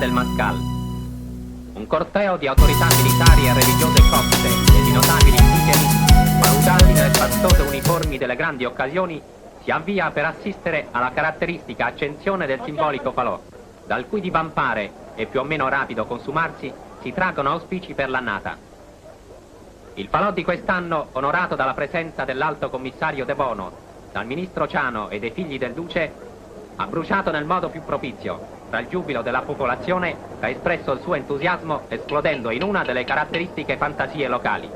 del Mascal. Un corteo di autorità militari e religiose copte e di notabili indigeni, valutati nelle fastose uniformi delle grandi occasioni, si avvia per assistere alla caratteristica accensione del simbolico falò, dal cui divampare e più o meno rapido consumarsi si traggono auspici per l'annata. Il falò di quest'anno, onorato dalla presenza dell'alto commissario De Bono, dal ministro Ciano e dei figli del Duce, ha bruciato nel modo più propizio, tra il giubilo della popolazione che ha espresso il suo entusiasmo esplodendo in una delle caratteristiche fantasie locali.